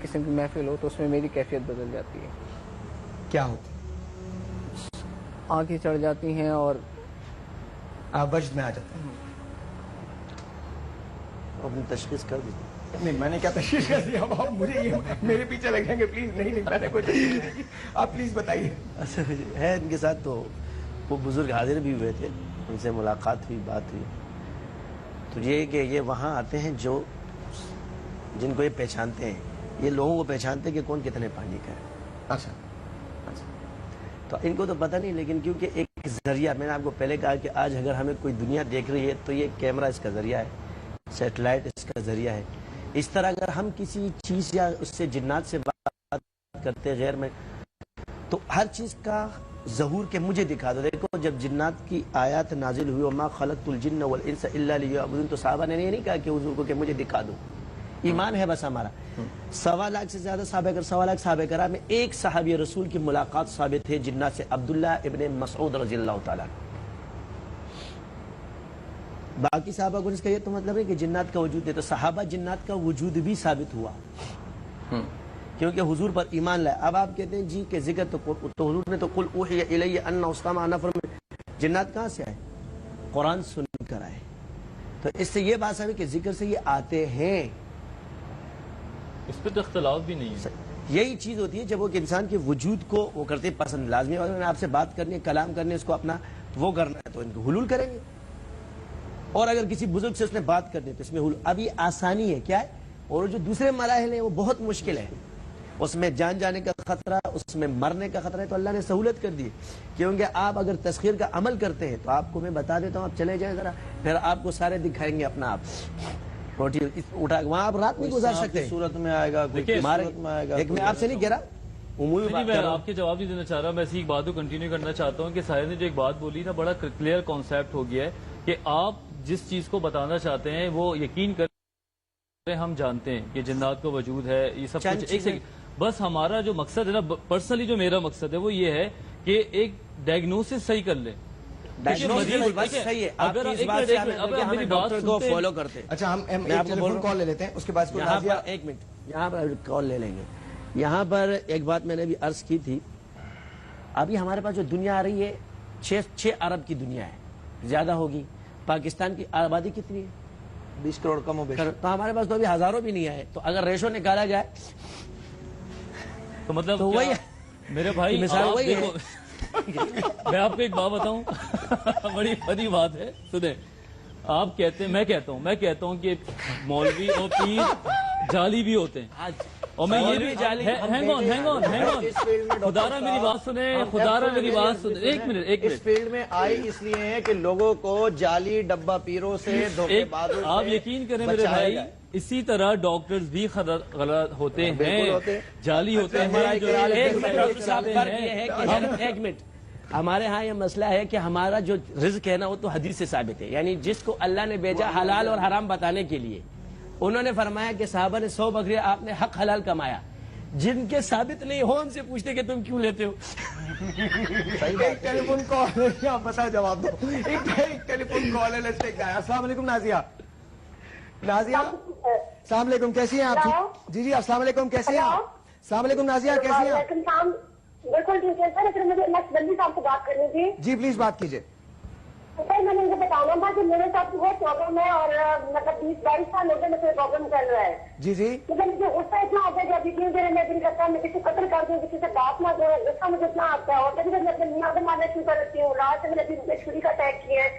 قسم کی محفل ہو تو اس میں میری کیفیت بدل جاتی ہے. کیا ہوتی؟ آنکھیں چڑھ جاتی ہیں اور آپ وجد میں آ جاتے ہیں. اپنی تشخیص کر دیجیے. نہیں میں نے کیا تشخیص کر دیا؟ آپ مجھے یہ میرے پیچھے لگیں گے پلیز. نہیں میں نے کوئی تشخیص نہیں کی. آپ پلیز بتائیے. ہے ان کے ساتھ تو وہ بزرگ حاضر بھی ہوئے تھے, ان سے ملاقات ہوئی, بات ہوئی. تو یہ کہ یہ وہاں آتے ہیں جو جن کو یہ پہچانتے ہیں, یہ لوگوں کو پہچانتے ہیں کہ کون کتنے پانی کا ہے. اچھا تو ان کو تو پتہ نہیں, لیکن کیونکہ ایک ذریعہ, میں نے آپ کو پہلے کہا کہ آج اگر ہمیں کوئی دنیا دیکھ رہی ہے تو یہ کیمرہ اس کا ذریعہ ہے, سیٹلائٹ اس کا ذریعہ ہے. اس طرح اگر ہم کسی چیز یا اس سے جنات سے بات کرتے غیر میں, تو ہر چیز کا ظہور کہ مجھے دکھا دو. دیکھو جب جنات کی آیات نازل ہوئی وما خلقت الجن والانس الا لیعبدون, تو صحابہ نے یہ نہیں کہا کہ حضور کو کہ مجھے دکھا دو. ایمان ہے بس ہمارا. 1.25 لاکھ سے زیادہ صحابہ کر 1.25 لاکھ صحابہ کرام میں ایک صحابی رسول کی ملاقات ثابت ہے جنات سے, عبداللہ ابن مسعود رضی اللہ تعالیٰ. باقی صحابہ کو اس کا یہ تو مطلب ہے کہ جنات کا وجود ہے, تو صحابہ جنات کا وجود بھی ثابت ہوا کیونکہ حضور پر ایمان لائے. اب آپ کہتے ہیں جی کہ ذکر تو حضور نے تو قل اوحی الی ان استمع نفر میں, جنات کہاں سے آئے؟ قرآن سن کر آئے. تو اس سے یہ بات سمجھے کہ ذکر سے یہ آتے ہیں, اس پہ تو اختلاف بھی نہیں ہے. یہی چیز ہوتی ہے جب وہ انسان کے وجود کو وہ کرتے پسند لازمی, اور انہوں نے آپ سے بات کرنی ہے, کلام کرنے, اس کو اپنا وہ کرنا ہے تو ان کو حلول کریں گے. اور اگر کسی بزرگ سے اس نے بات کرنی ہے تو اس میں حلول. اب یہ آسانی ہے کیا ہے, اور جو دوسرے مراحل ہیں وہ بہت مشکل ہے, اس میں جان جانے کا خطرہ, اس میں مرنے کا خطرہ ہے. تو اللہ نے سہولت کر دی, کیونکہ آپ اگر تسخیر کا عمل کرتے ہیں تو آپ کو میں بتا دیتا ہوں, آپ چلے جائیں ذرا, پھر آپ کو سارے دکھائیں گے اپنا آپ روٹی اٹھا, وہاں آپ رات نہیں گزار سکتے. صورت میں آئے گا, ایک میں آپ سے نہیں کہہ رہا, میں آپ کے جواب نہیں دینا چاہ رہا, میں اسی ایک بات کو کنٹینیو کرنا چاہتا ہوں کہ ساحر نے جو ایک بات بولی نا, بڑا کلیئر کانسیپٹ ہو گیا ہے کہ آپ جس چیز کو بتانا چاہتے ہیں وہ یقین کریں ہم جانتے ہیں کہ جنات کا وجود ہے, یہ سب کچھ. ایک سیکنڈ, بس ہمارا جو مقصد ہے نا, پرسنلی جو میرا مقصد ہے وہ یہ ہے کہ ایک ڈائگنوسس صحیح کر لیں. اگر میری بات کو فالو کرتے. اچھا ہم ٹیلیفون کال لے لیتے ہیں, اس کے بعد ایک منٹ یہاں پر کال لے لیں گے. یہاں پر ایک بات میں نے بھی عرض کی تھی, ابھی ہمارے پاس جو دنیا آ رہی ہے 6 ارب کی دنیا ہے, زیادہ ہوگی. پاکستان کی آبادی کتنی ہے؟ 20 کروڑ کم ہو گئے. تو ہمارے پاس تو ابھی ہزاروں بھی نہیں آئے. تو اگر ریشو نکالا جائے تو مطلب وہی میرے بھائی مثال وہی ہے. میں آپ کو ایک بات بتاؤں, بڑی فنی بات ہے, سنیں. آپ کہتے ہیں, میں کہتا ہوں کہ مولوی اور پیر جعلی بھی ہوتے ہیں, اور میں یہ بھی ہینگ آن خدارہ میری بات سنیں, خدارہ میری بات سنیں, ایک منٹ. اس فیلڈ میں آئے اس لیے ہیں کہ لوگوں کو جعلی ڈبہ پیروں سے دھوکے بازوں سے آپ یقین کریں میرے بھائی, اسی طرح ڈاکٹرز بھی غلط ہوتے ہیں, جعلی ہوتے ہیں. ایک منٹ, ہمارے ہاں یہ مسئلہ ہے کہ ہمارا جو رزق ہے نا وہ تو حدیث سے ثابت ہے. یعنی جس کو اللہ نے بھیجا حلال اور حرام بتانے کے لیے, انہوں نے فرمایا کہ صحابہ نے 100 بکریاں, آپ نے حق حلال کمایا. جن کے ثابت نہیں ہو ان سے پوچھتے کہ تم کیوں لیتے ہو. ایک ٹیلیفون کال ہے, آپ بتا جواب دو. ایک ٹیلیفون کال ہے, لیٹس ٹیک. السلام علیکم نازیہ. السلام علیکم, کیسی ہیں آپ؟ جی السلام علیکم, کیسی ہیں آپ؟ السلام علیکم نازیہ, کیسی ہیں آپ؟ بالکل ٹھیک ہے سر, مجھے نقشبندی صاحب سے بات کرنی تھی. جی پلیز بات کیجیے. سر میں نے ان کو بتانا تھا کہ میرے ساتھ بہت پرابلم ہے, اور مطلب 20-22 سال ہو گئے مجھے پرابلم چل رہا ہے. جی مطلب مجھے غصہ اتنا آتا ہے کہ ابھی کیوں دیر میں دن کرتا ہے, میں کسی کو قتل کر دوں, کسی سے بات نہ کروں, غصہ مجھے اتنا آتا ہے. اور کبھی کبھی میں اپنے میاں کو مارنا شروع کر دیتی ہوں. رات سے میں نے چھری کا اٹیک کیا ہے,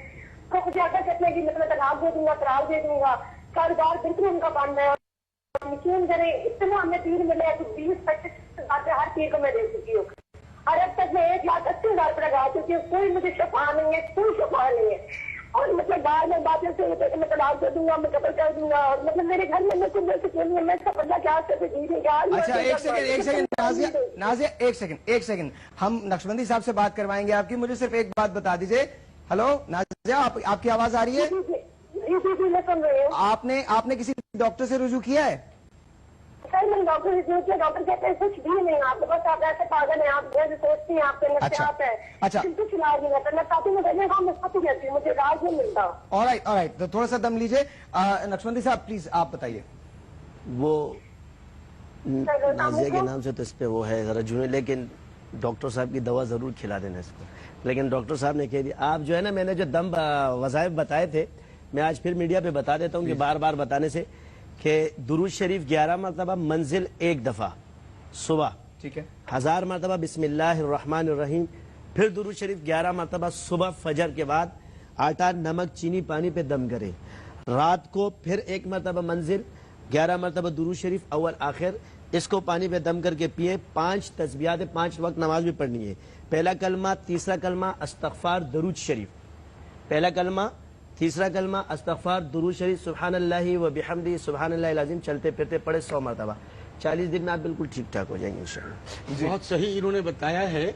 تو کچھ ایسا کہتے ہیں کہ میں طلاق دے دوں گا, طلاق دے دوں گا. کاروبار بالکل ان کا بند ہے, یقین کریں اتنا ہمیں پیر ملے, 20-25 باتیں ہر پیر کو میں دے چکی ہوں, اور اب تک میں 1,80,000 پر لگا چکی ہوں. کوئی مجھے شفا نہیں ہے, کوئی شفا نہیں ہے. اور مطلب باہر میں باتیں سے ہوتے کہ میں طلاق دے دوں گا, میں قتل کر دوں گا, اور مطلب میرے گھر میں کچھ دیر سے کیوں نہیں ہے, میں اس کا پردہ کیا سے جی نہیں گا. اچھا ایک سیکنڈ نازیہ, ایک سیکنڈ, ہم نقشبندی صاحب سے بات کروائیں گے آپ کی. مجھے صرف ایک بات بتا دیجیے. ہلو نازیہ, آپ کی آواز آ رہی ہے؟ جی میں سن رہی ہوں. آپ نے کسی ڈاکٹر سے رجوع کیا ہے؟ سر میں نے ڈاکٹر سے رجوع کیا, ڈاکٹر کہتے ہیں کچھ بھی نہیں, آپ کے پاس آپ ایسے پاگل ہیں, آپ جو سوچتی ہیں آپ کے نفسیات ہے, کچھ علاج نہیں ہوتا. میں چاہتی ہوں میں ہاں مثبت ہی رہتی ہوں, مجھے علاج نہیں ملتا. آلرائٹ, تو تھوڑا سا دم لیجیے. نقشبندی صاحب پلیز آپ بتائیے. وہ نازیہ کے نام سے تو اس پہ وہ ہے ذرا جنون، لیکن ڈاکٹر صاحب کی دوا ضرور کھلا دینا اس کو. لیکن ڈاکٹر صاحب نے کہہ دیا آپ جو ہے نا، میں نے جو دم وظائف بتائے تھے میں آج پھر میڈیا پہ بتا دیتا ہوں کہ بار بار بتانے سے، کہ درود شریف 11 مرتبہ منزل 1 دفعہ صبح، ٹھیک ہے، 1000 مرتبہ بسم اللہ الرحمن الرحیم، پھر درود شریف 11 مرتبہ صبح فجر کے بعد آٹا نمک چینی پانی پہ دم کرے. رات کو پھر 1 مرتبہ منزل 11 مرتبہ درود شریف اول آخر، اس کو پانی پہ دم کر کے پیئے. 5 تسبیحات 5 وقت نماز بھی پڑھنی ہے. پہلا کلمہ، تیسرا کلمہ استغفار درود شریف، پہلا کلمہ، تیسرا کلمہ استغفار درود شریف، سبحان اللہ و بحمدہ سبحان اللہ العظیم، چلتے پھرتے پڑھے 100 مرتبہ. 40 دن میں آپ بالکل ٹھیک ٹھاک ہو جائیں گے انشاءاللہ. بہت صحیح انہوں نے بتایا ہے.